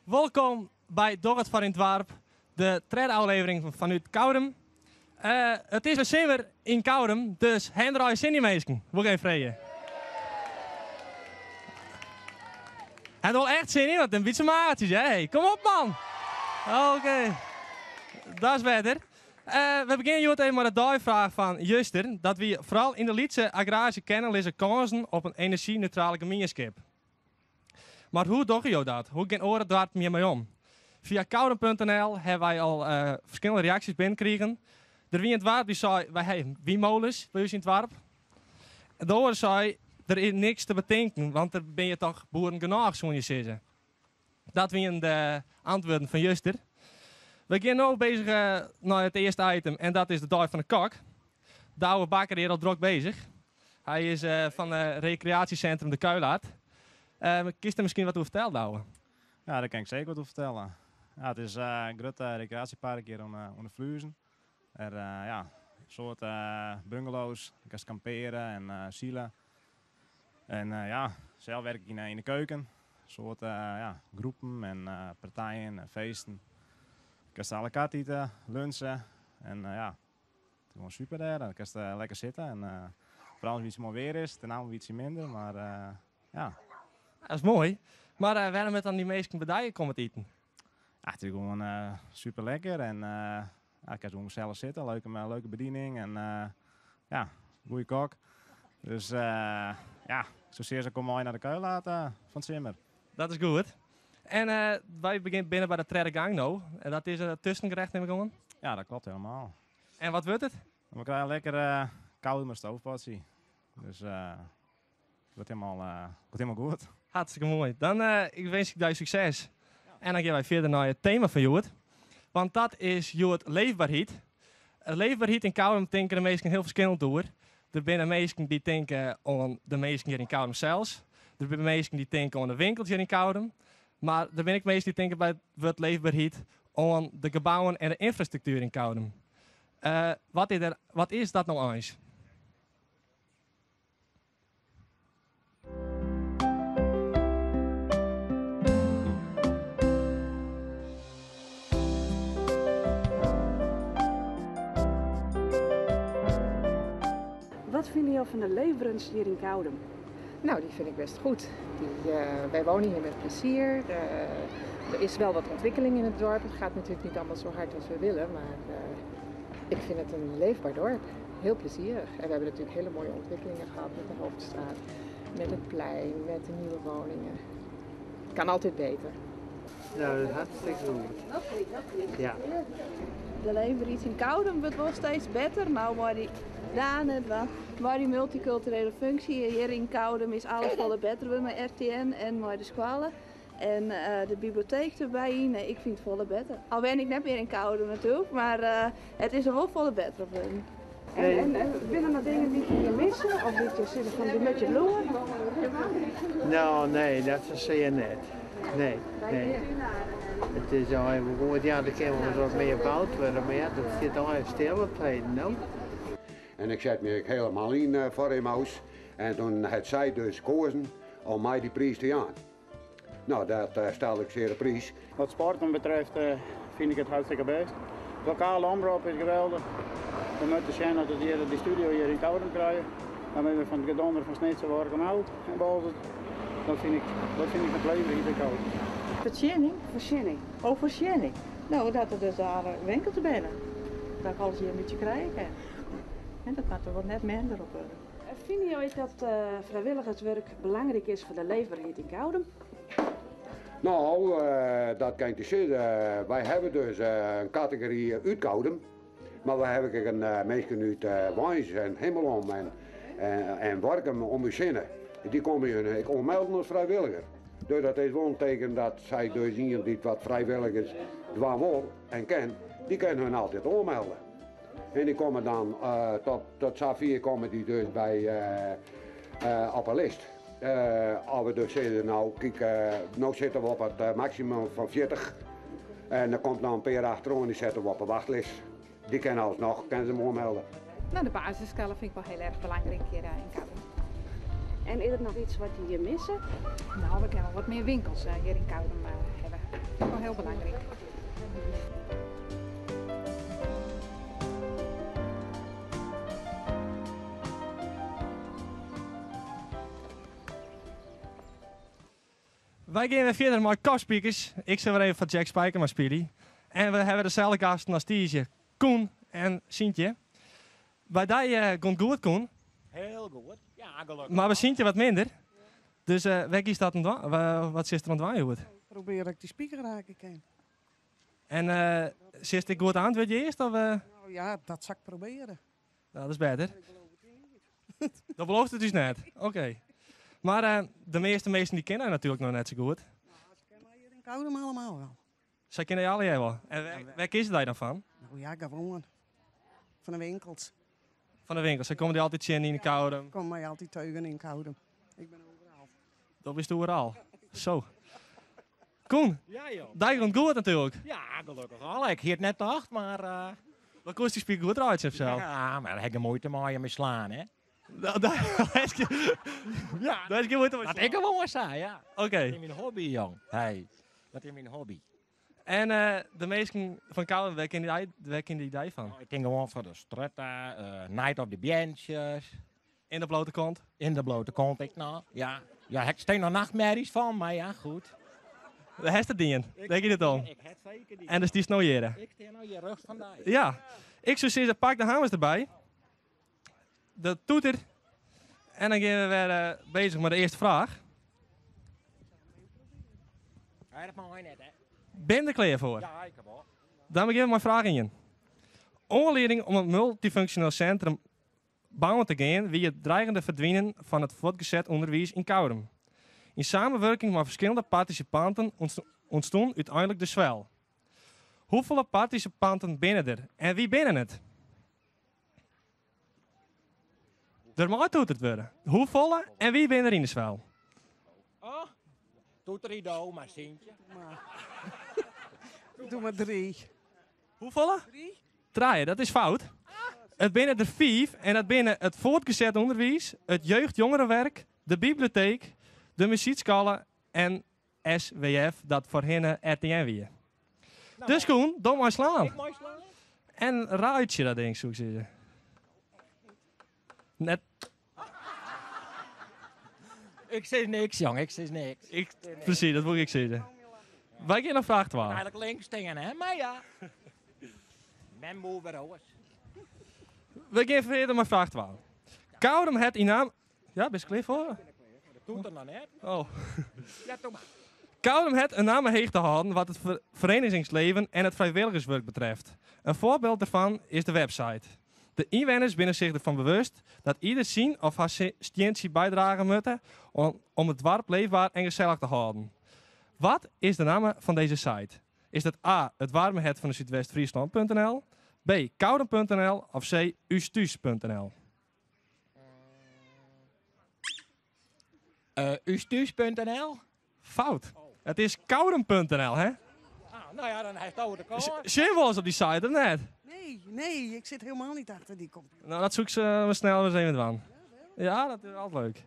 Welkom bij Dogget van in het Warp, de derde aflevering vanuit Koudem. Het is weer zomer in Koudem, dus Hendra is in die meesken. Wil geen vrede. Het wel echt zin in, want een beetje maatjes, hè? Hey, kom op, man! Oké, dat is beter. We beginnen hier even met de dijvraag van Juster, dat we vooral in de Lietse agrarische kennel is kansen op een energie-neutrale gemeenschap. Maar hoe doe je dat? Hoe gaan oren daar meer mee om? Via koudem.nl hebben wij al verschillende reacties binnengekregen. Er wie in het Warp die zei, wij hebben wiemolens bij ons in het Warp. De oren zei, er is niks te bedenken, want er ben je toch boeren genoeg, zoals je zeggen. Dat waren de antwoorden van Juster. We gaan nu bezig naar het eerste item en dat is de dive van de kok. De oude bakker is al druk bezig. Hij is van het recreatiecentrum De Kuilaard. Kiest er misschien wat over vertellen, Douwe? Ja, daar kan ik zeker wat over vertellen. Ja, het is een groot recreatiepark hier om de Vluizen. Er ja, een soort bungalows, je kan kamperen en zielen. En ja, zelf werk ik in de keuken. Een soort ja, groepen en partijen en feesten. Je kan alle kat eten, lunchen en ja, het is gewoon super daar. Dan kan je lekker zitten en vooral als het iets mooi weer is, ten aantal iets minder, maar ja. Dat is mooi. Maar waarom met dan die meesten bedijden komen eten? Ja, het is gewoon super lekker en ja, ik kan gewoon gezellig zitten, leuke bediening en ja, goede kok. Dus ja, zozeer ze komen mooi naar de Kuilaard van het Zimmer. Dat is goed. En wij beginnen binnen bij de derde gang nu. En dat is het tussengerecht, neem ik aan. Ja, dat klopt helemaal. En wat wordt het? We krijgen lekker koude met stoofpotje. Dus het wordt helemaal goed. Hartstikke mooi. Dan ik wens ik jou succes. En dan gaan wij verder naar het thema van Joert. Want dat is Joert leefbaarheid. Leefbaarheid in Koudem denken de meesten heel verschillend door. Er zijn mensen die denken aan de mensen hier in Koudem zelfs. Er zijn mensen die denken aan de winkels hier in Koudem. Maar er ben ik mensen die denken bij het leefbaarheid aan de gebouwen en de infrastructuur in Koudem. Wat is dat nou eens? Wat vinden jullie van de leefbrunch hier in Koudem? Nou, die vind ik best goed. Wij wonen hier met plezier. Er is wel wat ontwikkeling in het dorp. Het gaat natuurlijk niet allemaal zo hard als we willen, maar ik vind het een leefbaar dorp. Heel plezierig. En we hebben natuurlijk hele mooie ontwikkelingen gehad met de Hoofdstraat, met het plein, met de nieuwe woningen. Het kan altijd beter. Nou, dat is hartstikke goed. Ja. De leefbaarheid in Koudem wordt wel steeds beter. Nou, maar die maar die multiculturele functie hier in Koudem is alles wel beter met RTN en met de scholen. En de bibliotheek erbij, nee, ik vind het volle beter. Al ben ik net meer in Koudem natuurlijk, maar het is er wel volle beter op. En binnen er dingen die je missen? Of dat je zitten van die met je bloemen? Nou, nee, dat is zeer net. Nee. Het is al even goed, ja, dan kunnen we wat meer gebouwd worden, maar ja, dat zit al even stil op heden, nou. En ik zet me helemaal in voor hem huis. En toen had zij dus gekozen om mij die prijs te aan. Nou, dat stel ik zeer op prijs. Wat sporten betreft vind ik het hartstikke best. Lokale omroep is geweldig. We moeten zien dat we die studio hier in Koudem krijgen. Dan hebben we van het gedonder van Snitse worden oud en boven. Dat vind ik het leven hier in Koudem. Verschilling. Oh, verschilling. Nou, dat er dus daar winkel te binnen. Dat ik alles hier een beetje krijgen. En dat gaat er wel net minder op worden. Vinden jullie dat vrijwilligerswerk belangrijk is voor de leefbaarheid in Koudem? Nou, dat kan je zeggen. Wij hebben dus een categorie uit Koudem. Maar we hebben een mensen uit Wijns en Hemmelom en Warkum om u zinnen. Die komen hier melden als vrijwilliger. Dus dat is wel een teken dat zij dus iemand die wat vrijwilligers doen wil en kent, die kunnen hun altijd ommelden. En die komen dan tot Safir komen die dus bij op een list. Als we dus zeggen, nou kijk, nou zitten we op het maximum van 40 en dan komt dan een paar achterom en die zetten we op een wachtlijst. Die kennen alsnog, kunnen ze hem ommelden. Nou, de basisscholen vind ik wel heel erg belangrijk hier in Koudem. En is er nog iets wat je missen? Nou, we kunnen wat meer winkels hier in Koudem hebben. heel belangrijk. Wij gaan weer verder met kopspeakers. Ik zal weer even van Jack Spijker maar spelen. En we hebben dezelfde gasten als Tiesje, Koen en Sintje. Bij die gaat goed, Koen. Heel goed. Ja, gelukkig. Maar bij Sintje wat minder. Dus waar is dat wat zit er aan het waaien? Probeer ik die speaker raken kan. En zit ik goed aan het eerst? Of, Nou ja, dat zal ik proberen. Nou, dat is beter. Dat belooft het dus net. Oké. Maar de meeste mensen die kennen haar natuurlijk nog net zo goed. Nou, ze kennen hier in Koudem allemaal wel. Zij kennen je allemaal wel. En waar kiezen die dan van? Nou ja, gewoon. Van de winkels. Van de winkel. Ze komen die altijd zien in de koude. Kom mij altijd teugen in Koudem. Ik ben overal. Dat is overal. Zo. Koen, Ja, joh. die gaat goed natuurlijk. Ja, gelukkig al. Ik het net gedacht, maar... Wat kost die speaker goed eruit zelf? Ja, maar daar heb ik moeite mee slaan, hè. Daar is geen moeite mee. Dat ik gewoon zei, ja. Oké. Dat is mijn hobby, jong. Hey, dat is mijn hobby. En de meesten van Kouden, waar kennen die die van? Ik ging gewoon voor de strutta, Night of the Benches. In de blote kont? In de blote kont, ik nou. Ja, ja, ik steek nog nachtmerries van, maar ja, goed. De heste dingen, denk je het om? Ik heb zeker die. En dus die snowjeren. Ik stel nou je rug vandaag. Ja. Ik zou zeggen, pak de hamers erbij. De toeter. En dan gaan we weer bezig met de eerste vraag. Ja, dat mag je net, hè. Ben je er klaar voor? Ja, ik heb al. Dan beginnen we met vraag in. Onleiding om een multifunctioneel centrum bouwen te gaan wie het dreigende verdwijnen van het voortgezet onderwijs in Koudem. In samenwerking met verschillende participanten ontstond uiteindelijk de zwel. Hoeveel participanten binnen er en wie binnen het? Er moet toeterd worden. Hoeveel en wie binnen er in de zwel? Oh, toeterido, maar Sintje. Doe maar 3. Hoeveel? 3? 3, dat is fout. Het binnen er 5 en dat binnen het voortgezet onderwijs, het jeugd-jongerenwerk, de bibliotheek, de muziekscholen en SWF, dat voor hen RTN weer. Nou, Dus Koen, dom maar slaan. ik mooi slaan. En ruitje dat denk ik, zou ik zeggen. Net, Ik zeg niks, jong, ik zeg niks. precies, dat moet ik zeggen. Wij gaan naar vraag 12. Eigenlijk links dingen, hè, maar ja. Men moet weer alles. We gaan verder met vraag 12. Koudem het in naam... Ja, ben je klaar voor? Dat doet er dan net. Oh. Ja, toch maar. Koudem het een naam heeg te houden wat het verenigingsleven en het vrijwilligerswerk betreft. Een voorbeeld daarvan is de website. De inwoners binnen zich ervan bewust dat ieder zien of haar steentje bijdragen moet om het dorp leefbaar en gezellig te houden. Wat is de naam van deze site? Is dat A, het warme het van de Zuidwest-Friesland.nl, B, koudem.nl of C, ustuus.nl? Ustuus.nl? Fout. Het is koudem.nl, hè? Ah, nou ja, dan heeft het over de koor. Zie je wel eens op die site, of net? Nee, ik zit helemaal niet achter die computer. Nou, dat zoek ze maar snel eens even aan. Ja, dat is altijd leuk.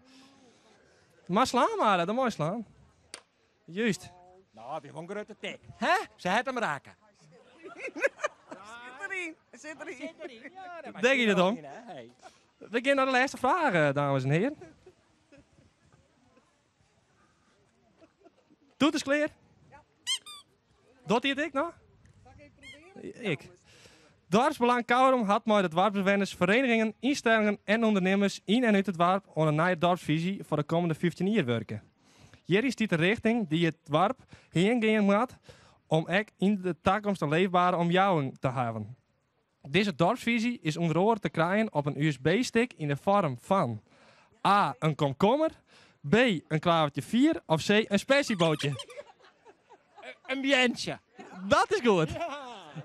Maar slaan maar, dat mooi slaan. Juist. Nou, heb je gewoon grote tik. Hè? Ze het hem raken. Zit erin. Ja, dat Denk je dat om? Hey. We gaan naar de laatste vraag, dames en heren. Doet het klaar? Doet hij het ik nog? Ik. Dorpsbelang Koudem had met het dorpsbewoners, verenigingen, instellingen en ondernemers in en uit het dorp aan een nieuwe dorpsvisie voor de komende 15 jaar werken. Hier is dit de richting die het dorp heen gaan moet om ook in de toekomst een leefbare omjouwing te hebben. Deze dorpsvisie is onder andere te krijgen op een USB-stick in de vorm van A, een komkommer, B, een klavertje 4 of C, een spessiebootje. Een bientje. Dat is goed.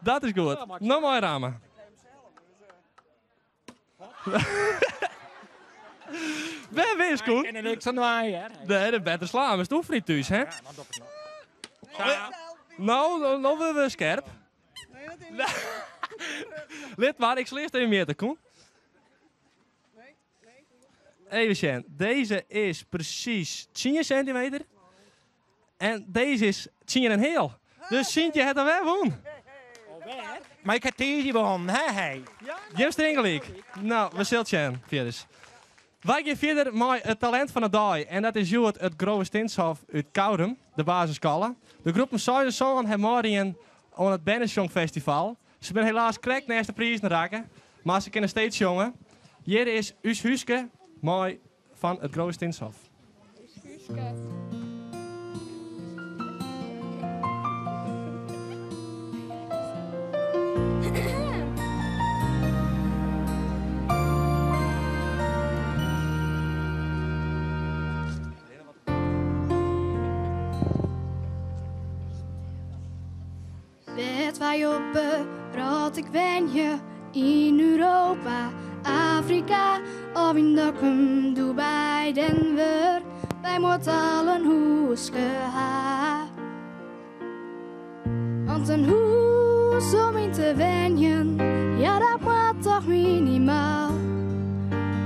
Dat is goed. Nog mooi ramen. Ben wees, Koen? Ik ken er niks aan waaien, hè. Nee, de beter slaan. Is het hoeft niet thuis, hè? Ja, dan doe ik het nog. Nou willen we scherp. Lid maar, ik slees even meer te Koen. Even zien. Deze is precies 10 centimeter. En deze is 10 en heel. Dus Sintje het er weer won. Maar ik heb deze gewonnen, hè? Hey. Jim Stringelijk. Nou, we zullen zien, Vierders. Wij gaan verder met het talent van de dag. En dat is Joet het Grove Stinshof uit Koudem, de basisschool. De groepen Zuiden Zongen hebben morgen aan het Bennensjong Festival. Ze zijn helaas krek naast de prijzen raken, maar ze kunnen steeds jongen. Hier is Us Huske, mooi van het Grove Stinshof. Weet wij op brood ik ben je in Europa, Afrika of in Dokkum, Dubai, Denver. Wij moeten al een hoeske ha. Want een hoes om in te wenjen, ja dat moet toch minimaal.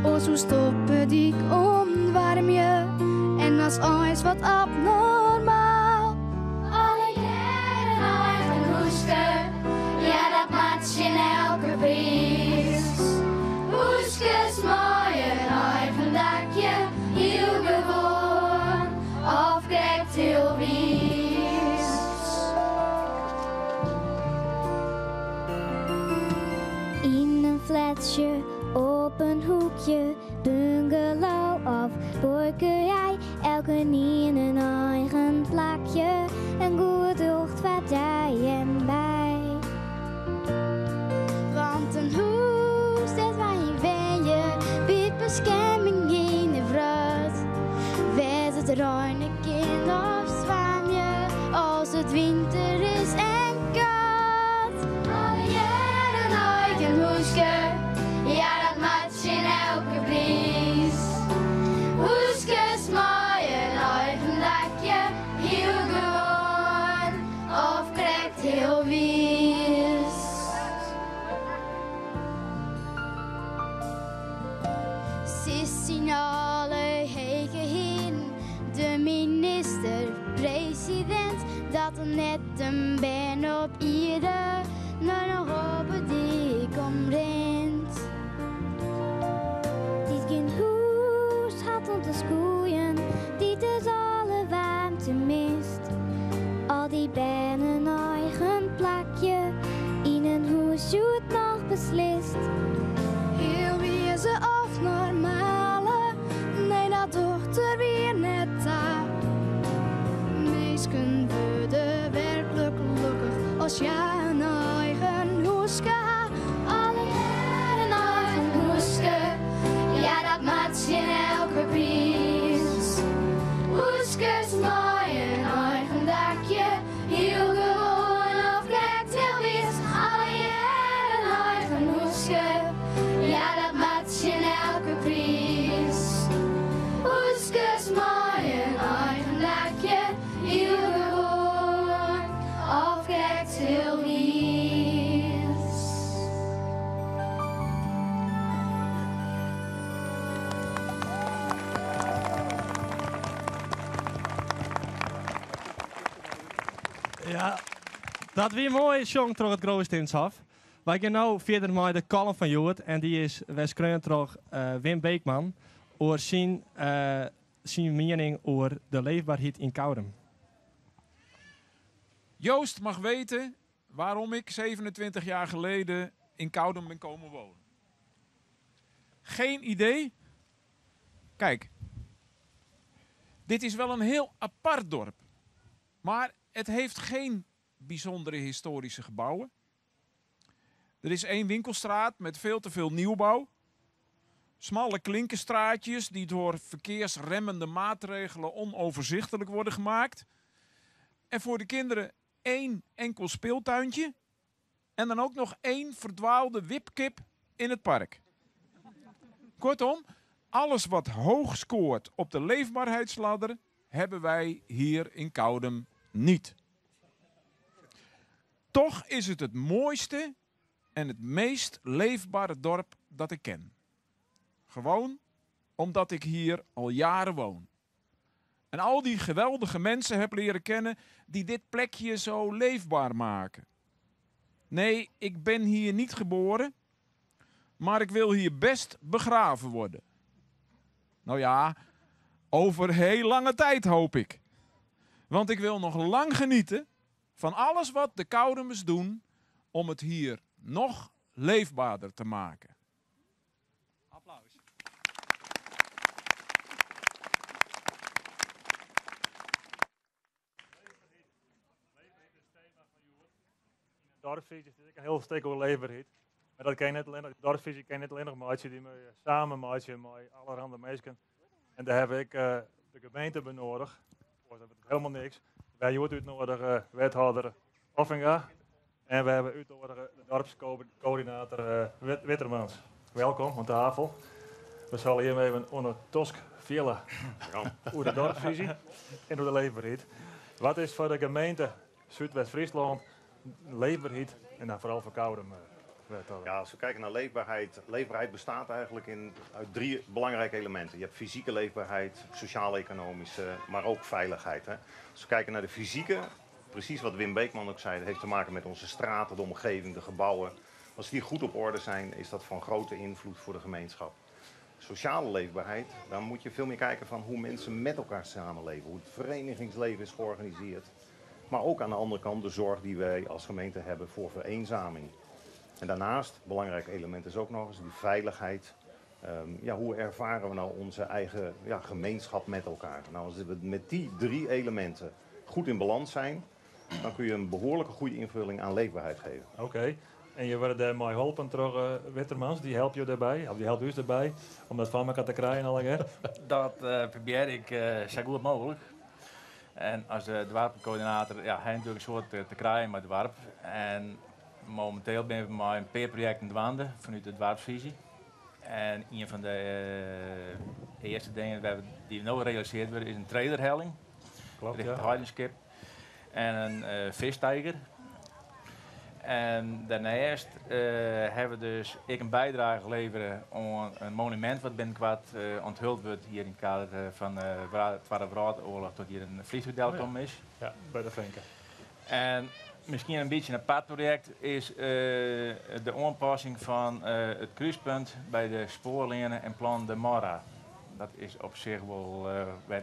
O zo stoppen dik onwarm je en als ooit wat abnormaal. Alle jaren eigen hoeske, ja dat maakt je in elke bries. Hoeskes mooi een eigen dakje, heel gewoon of krijgt heel wies. In een flatje, op een hoekje, bungalow of boerderij, elke in een eigen plakje, een goed ocht wat jij en bij. Want een hoes, dat waar je ben je, biedt bescherming in de vrucht. Weet het ruine kind of zwam je, als het winter is en koud. Alle jaren eigen hoeske, ja dat maakt je in elke bries. Hoeskes mooi een eigen dakje, heel gewoon of krijgt heel wies. Signale hege heen, de minister-president, dat er net een ben op ieder, maar nog op het dik omrent. Dit kind hoest had om te schoeien, die dus alle warmte mist. Al die ben een eigen plakje, in een hoes zoet nog beslist. Heel wie ze of normale, nee dat dochter weer net daar. Meesken worden werkelijk gelukkig als jij een eigen hoeske ha. Alle jaren eigen hoeske, ja dat maakt je in elke prijs. Hoeskes mooi een eigen dakje, heel gewoon of krijgt heel wit. Alle jaren eigen hoeske, ja dat maakt je in elke prijs. Hoeskes mooi een eigen dakje, heel gewoon of krijgt heel wit. Ja, dat weer mooi jong terug het Grove Stinshof. Wij gaan nu verder met de column van Joet en die is weskreun terug Wim Beekman over zijn mening over de leefbaarheid in Koudem. Joost mag weten waarom ik 27 jaar geleden in Koudem ben komen wonen. Geen idee? Kijk, dit is wel een heel apart dorp. Maar het heeft geen bijzondere historische gebouwen. Er is één winkelstraat met veel te veel nieuwbouw. Smalle klinkerstraatjes die door verkeersremmende maatregelen onoverzichtelijk worden gemaakt. En voor de kinderen één enkel speeltuintje. En dan ook nog één verdwaalde wipkip in het park. Kortom, alles wat hoog scoort op de leefbaarheidsladder hebben wij hier in Koudem niet. Toch is het het mooiste en het meest leefbare dorp dat ik ken. Gewoon omdat ik hier al jaren woon. En al die geweldige mensen heb leren kennen die dit plekje zo leefbaar maken. Nee, ik ben hier niet geboren, maar ik wil hier best begraven worden. Nou ja, over heel lange tijd hoop ik. Want ik wil nog lang genieten van alles wat de Koudemers doen om het hier nog leefbaarder te maken. Applaus. Dorpsvisie is een heel stuk over leefbaarheid. Maar dat kan je niet alleen, de dorpsvisie kan je niet alleen nog maken, die we samen maken met allerhande mensen. En daar heb ik de gemeente benodigd. Dat is helemaal niks. Wij hebben uitnodigen wethouder Offinga. En we hebben uitnodigen de dorpscoördinator Wittermans. Welkom aan tafel. We zullen hiermee even onder Tosk vielen over de dorpsvisie en over de leefbaarheid. Wat is voor de gemeente Zuidwest-Friesland leefbaarheid en dan vooral voor Koudem? Ja, als we kijken naar leefbaarheid. Leefbaarheid bestaat eigenlijk uit 3 belangrijke elementen. Je hebt fysieke leefbaarheid, sociaal-economische, maar ook veiligheid. Hè. Als we kijken naar de fysieke, precies wat Wim Beekman ook zei, dat heeft te maken met onze straten, de omgeving, de gebouwen. Als die goed op orde zijn, is dat van grote invloed voor de gemeenschap. Sociale leefbaarheid, dan moet je veel meer kijken van hoe mensen met elkaar samenleven, hoe het verenigingsleven is georganiseerd. Maar ook aan de andere kant de zorg die wij als gemeente hebben voor vereenzaming. En daarnaast, een belangrijk element is ook nog eens die veiligheid. Hoe ervaren we nou onze eigen gemeenschap met elkaar? Nou, als we met die 3 elementen goed in balans zijn, dan kun je een behoorlijke goede invulling aan leefbaarheid geven. Oké. En je wordt daar mooi geholpen door Wittermans, die helpt je daarbij, of die helpt u daarbij, om dat van elkaar te krijgen allemaal. Dat probeer ik zo goed mogelijk. En als de dwarpcoördinator, hij natuurlijk een soort te krijgen met de dwarp. En momenteel ben ik met een peerproject aan het wandelen vanuit de dwarpsvisie. En een van de eerste dingen die nu gerealiseerd worden is een trailerhelling. Klopt, richting ja. Heidenskip. En een vistijger. En daarnaast hebben we dus een bijdrage geleverd aan een monument wat binnenkort onthuld wordt hier in het kader van de Tweede Wereldoorlog tot hier een vliegtuigdelkom is. Ja, bij de Vinken. En misschien een beetje een apart project is de aanpassing van het kruispunt bij de spoorlijnen en plan de Mora. Dat is op zich wel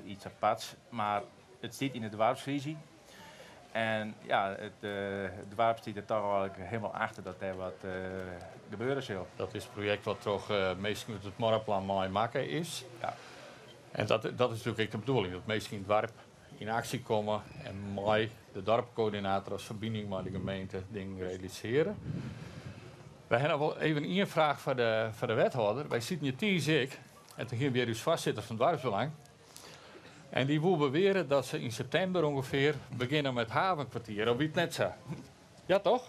iets aparts, maar het zit in de dwarpsvisie. En ja, de dwarp stiet er toch eigenlijk helemaal achter dat er wat gebeuren zal. Dat is het project wat toch meestal met het Moraplan mooi maken is. Ja. En dat is natuurlijk ook de bedoeling, dat meestal in het dorp in actie komen en mooi de dorpcoördinator als verbinding met de gemeente dingen realiseren. Wij hebben wel even een vraag voor de wethouder. Wij zitten hier Tiesik en toen hier weer dus vastzitter van het dorpsbelang. En die wil beweren dat ze in september ongeveer beginnen met havenkwartier. Of iets net zo. Ja toch?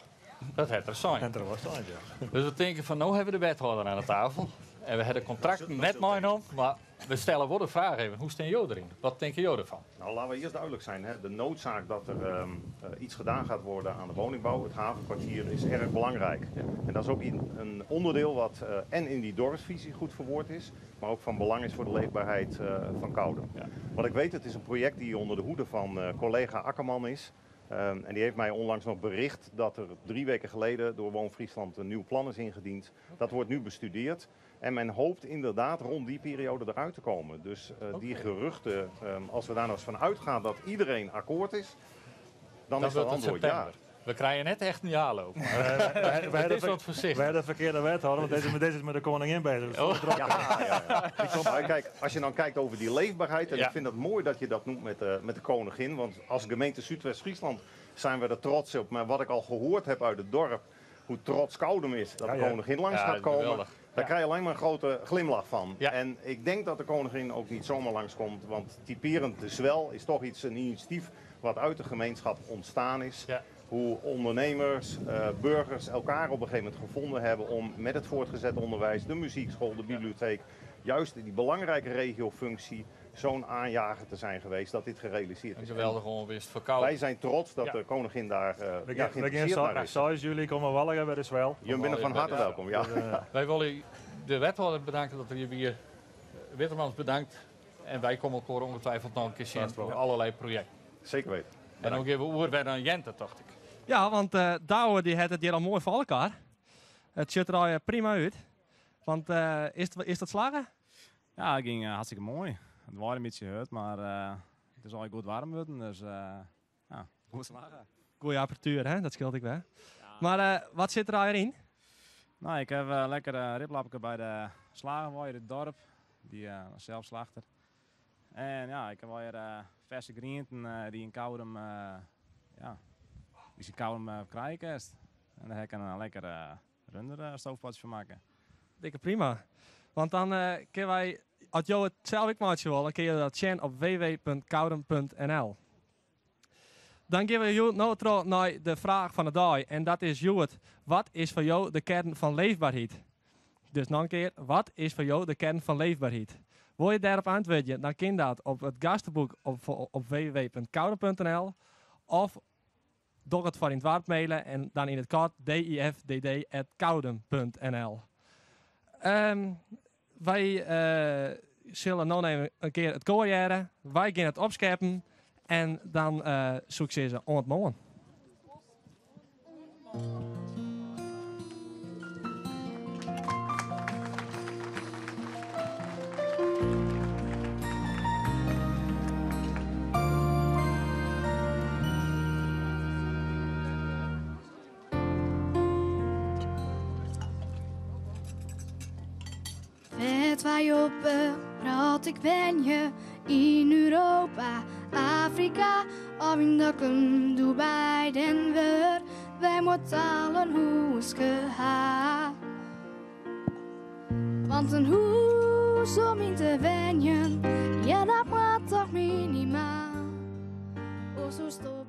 Dat heeft er zijn. En er was het, ja. Dus we denken van, nou hebben we de wethouder aan de tafel. En we hebben contract net mooi om. Maar we stellen wel de vraag even, hoe staan jullie erin? Wat denken jullie ervan? Nou, laten we eerst duidelijk zijn. Hè. De noodzaak dat er iets gedaan gaat worden aan de woningbouw, het havenkwartier, is erg belangrijk. Ja. En dat is ook een onderdeel wat en in die dorpsvisie goed verwoord is, maar ook van belang is voor de leefbaarheid van Koudem. Ja. Wat ik weet, het is een project die onder de hoede van collega Akkerman is. En die heeft mij onlangs nog bericht dat er 3 weken geleden door Woon Friesland een nieuw plan is ingediend. Dat wordt nu bestudeerd. En men hoopt inderdaad rond die periode eruit te komen. Dus die geruchten, als we daar nou eens van uitgaan dat iedereen akkoord is, dan is dat antwoord ja. We krijgen net echt een ja lopen. Wij hebben de verkeerde wethouder, want deze is met de koningin bezig. Oh. Ja. Kijk, als je dan kijkt over die leefbaarheid, en ik vind het mooi dat je dat noemt met de koningin, want als gemeente Zuidwest-Friesland zijn we er trots op. Maar wat ik al gehoord heb uit het dorp, hoe trots Koudem is dat de koningin langs gaat komen. Geweldig. Daar krijg je alleen maar een grote glimlach van. Ja. En ik denk dat de koningin ook niet zomaar langskomt, want typerend de zwel is toch een initiatief wat uit de gemeenschap ontstaan is. Ja. Hoe ondernemers, burgers elkaar op een gegeven moment gevonden hebben om met het voortgezet onderwijs, de muziekschool, de bibliotheek, juist die belangrijke regiofunctie zo'n aanjager te zijn geweest dat dit gerealiseerd is. Geweldig onwist verkouden. Wij zijn trots dat de koningin daar geïnteresseerd naar is. Zoals jullie komen wel hebben, dus wel. Jullie binnen van harte welkom. Ja. Wij willen de wethouder bedanken dat we hier weer Wittermans bedankt En wij komen elkaar ongetwijfeld nog een keer zien voor allerlei projecten. Zeker weten. En dan geven we oer bij een Jente, dacht ik. Ja, want Douwe die had het hier al mooi voor elkaar. Het ziet er al prima uit. Want is dat slagen? Ja, het ging hartstikke mooi. Het was een beetje hard, maar het is al goed warm geworden. Dus ja, goed slagen. Goeie apparatuur, hè? Dat scheelt ik wel. Ja. Maar wat zit er al in? Nou, ik heb lekker riplapje bij de slagenwaaier in het dorp. Die zelf slachter. En ja, ik heb weer verse groenten die in Koudem, die in Koudem krijgen is. En daar heb ik een lekker runderstoofpotje van maken. Dikke prima. Want dan kunnen wij, als jou het zelf ik maatje wil, dan kun je dat zien op www.koudem.nl. Dan geven we jou nou terug naar de vraag van de dag. En dat is Joet, wat is voor jou de kern van leefbaarheid? Dus nog een keer, wat is voor jou de kern van leefbaarheid? Wil je daarop antwoorden, dan kan dat op het gastenboek op www.koudem.nl of door het voor in het woord mailen en dan in het kort difdd@koudem.nl. Wij zullen nou even een keer het koorjaren, wij gaan het opscheppen en dan succes aan het morgen. Vet wij op praat ik ben je in Europa, Afrika of in Dokkum, Dubai, Denver. Wij moeten allen hoeske ha. Want een hoes om in te wenjen, ja dat moet toch minimaal. O zo stop.